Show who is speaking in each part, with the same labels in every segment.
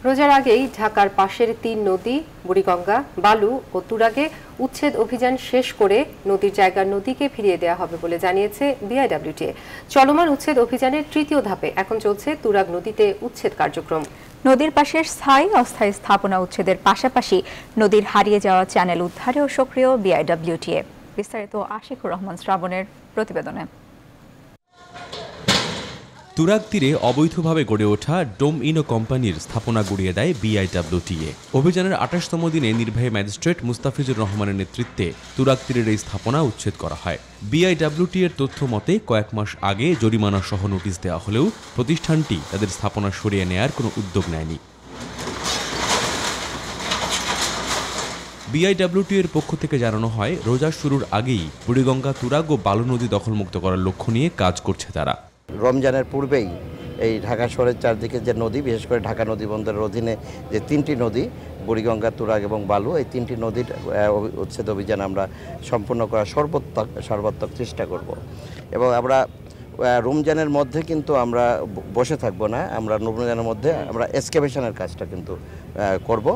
Speaker 1: রোজার আগেই ঢাকার পাশের ৩ নদী বুড়িগঙ্গা, বালু ও তুরাগে উচ্ছেদ অভিযান শেষ করে নদীর জায়গার নদীকে ফিরিয়ে দেওয়া হবে বলে জানিয়েছে বিআইডব্লিউটিএ। চলমান উচ্ছেদ অভিযানের তৃতীয় ধাপে এখন চলছে তুরাগ নদীতে উচ্ছেদ কার্যক্রম।
Speaker 2: নদীর পাশের স্থায়ী অস্থায়ী স্থাপনা উচ্ছেদের পাশাপাশি নদীর হারিয়ে যাওয়া চ্যানেল উদ্ধারেও সক্রিয় বিআইডব্লিউটিএ। বিস্তারিত আশিকুর রহমান শ্রাবণের প্রতিবেদনে।
Speaker 3: তুরাগ তীরে অবৈধভাবে গড়ে ওঠা ডোম ইনো কোম্পানির স্থাপনা গুড়িয়ে দেয় বিআইডব্লিউটিএ। অভিযানের ২৮তম দিনে নির্বাহী ম্যাজিস্ট্রেট মুস্তাফিজুর রহমানের নেতৃত্বে তুরাগ তীরের এই স্থাপনা উচ্ছেদ করা হয়। বিআইডব্লিউটিএর তথ্য মতে কয়েক মাস আগে জরিমানা সহ নোটিশ দেওয়া হলেও প্রতিষ্ঠানটি তাদের স্থাপনা সরিয়ে নেয়ার কোনো উদ্যোগ নেয়নি। বিআইডব্লিউটিএর পক্ষ থেকে জানানো হয়, রোজা শুরুর আগেই বুড়িগঙ্গা, তুরাগ ও বালু নদী দখলমুক্ত করার লক্ষ্য নিয়ে কাজ করছে তারা।
Speaker 4: রমজানের পূর্বেই এই ঢাকা শহরের চারদিকে যে নদী, বিশেষ করে ঢাকা নদী বন্দরের অধীনে যে ৩টি নদী বুড়িগঙ্গা, তুরাগ এবং বালু, এই ৩টি নদীর উচ্ছেদ অভিযান আমরা সম্পূর্ণ করার সর্বাত্মক চেষ্টা করব। এবং আমরা রমজানের মধ্যে কিন্তু আমরা বসে থাকবো না, আমরা রমজানের মধ্যে আমরা এক্সকাভেশনের কাজটা কিন্তু করব।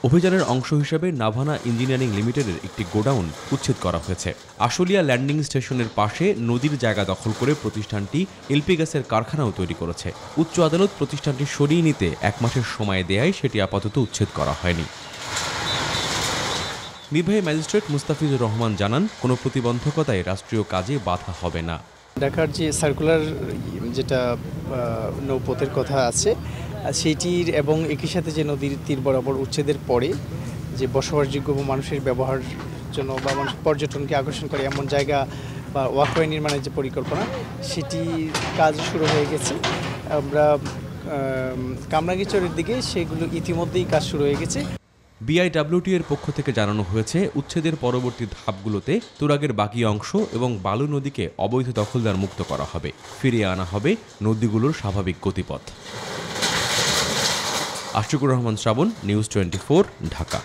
Speaker 3: অভিযানের অংশ হিসেবে নাভানা ইঞ্জিনিয়ারিং লিমিটেডের একটি গোডাউন উচ্ছেদ করা হয়েছে। আশুলিয়া ল্যান্ডিং স্টেশনের পাশে নদীর জায়গা দখল করে প্রতিষ্ঠানটি এলপি গ্যাসের কারখানাও তৈরি করেছে। উচ্চ আদালত প্রতিষ্ঠানটি সরিয়ে নিতে ১ মাসের সময় দেয়ায় সেটি আপাতত উচ্ছেদ করা হয়নি। নির্বাহী ম্যাজিস্ট্রেট মুস্তাফিজুর রহমান জানান, কোনো প্রতিবন্ধকতায় রাষ্ট্রীয় কাজে বাধা হবে না।
Speaker 5: ঢাকার যে সার্কুলার যেটা নৌপথের কথা আছে সেটির এবং একই সাথে যে নদীর তীর বরাবর উচ্ছেদের পরে যে বসবাসযোগ্য মানুষের ব্যবহার জন্য বা মানুষ পর্যটনকে আকর্ষণ করে এমন জায়গা বা ওয়াকওয়ে নির্মাণের যে পরিকল্পনা, সেটি কাজ শুরু হয়ে গেছে। আমরা কামরাঙ্গীরচরের দিকে সেগুলো ইতিমধ্যেই কাজ শুরু হয়ে গেছে।
Speaker 3: বিআইডব্লিউটিএর পক্ষ থেকে জানানো হয়েছে, উচ্ছেদের পরবর্তী ধাপগুলোতে তুরাগের বাকি অংশ এবং বালু নদীকে অবৈধ দখলদার মুক্ত করা হবে, ফিরিয়ে আনা হবে নদীগুলোর স্বাভাবিক গতিপথ। আশিকুর রহমান শ্রাবণ, নিউজ 24, ঢাকা।